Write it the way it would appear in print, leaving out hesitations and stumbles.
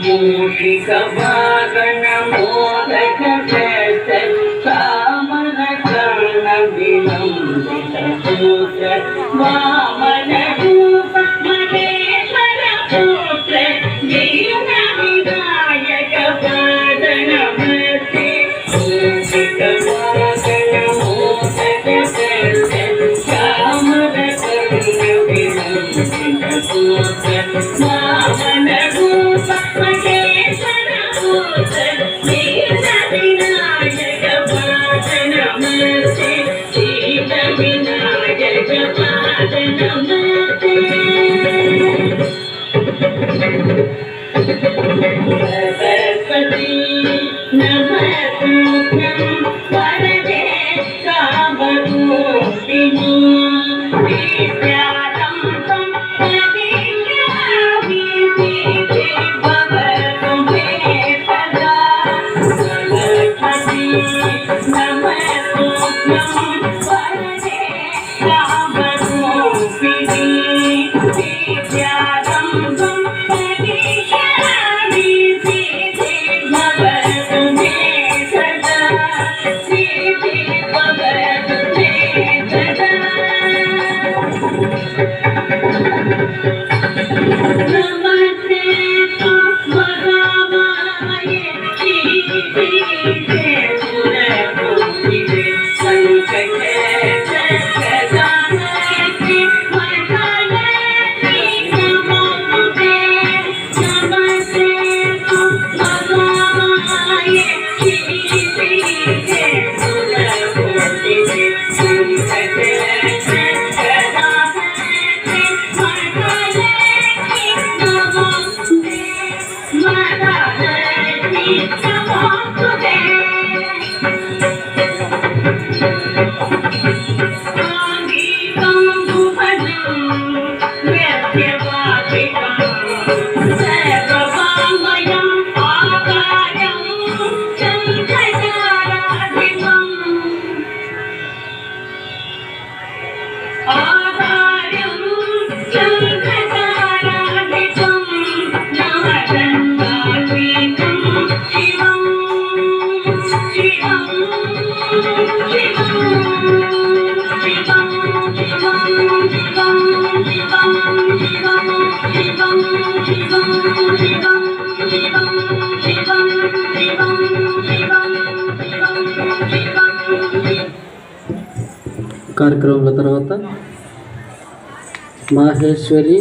ಮೂಷಿಕ ವಾಗಣ ಮೋದಕ ಸಾಮನ ಕರ್ಣ ವಿಲಂಬಿತ ಸೂತ್ರ ವಾಮನ ರೂಪ ಮಹೇಶ್ವರ ಪುತ್ರ ದೀನ ವಿನಾಯಕ ಪಾದನ ಮತೆ ಮೂಷಿಕ ವಾಗಣ ಮೋದಕ ಸಾಮನ ಕರ್ಣ ವಿಲಂಬಿತ ಸೂತ್ರ ವಾಮನ ರೂಪ ಮಹೇಶ್ವರ ಪುತ್ರ ದೀನ ವಿನಾಯಕ ಪಾದನ ಮತೆ ದೀನ ವಿನಾಯಕ ಪಾದನ ಮತೆ सरस्वती नमस्तुभ्यं वरदे कामरूपिणी विद्यारम्भं प्रदिश्यामि भवतु मे सदा सरस्वती नमस्तुभ्यं वरदे कामरूपिणी विद्यारम्भं प्रदिश्यामि भवतु मे सदा भवतु मे सदा नमस्ते महामाये श्रीते सुरपूजिते संकटे जगदानके वरदानके नमोस्तुते नमस्ते महामाये श्रीते सुरपूजिते संकटे जगदानके वरदानके नमोस्तुते वरदानके नमोस्तुते आङ्गीकं भुवनं व्यत्यवादितं सर्ववाङ्मयम् आकारं चन्द्रताराधिपम् आकारं चन्द्रताराधिपं नवदन्तात्विकं शिवं शिवं కార్యక్రమంలో తర్వాత మాహేశ్వరి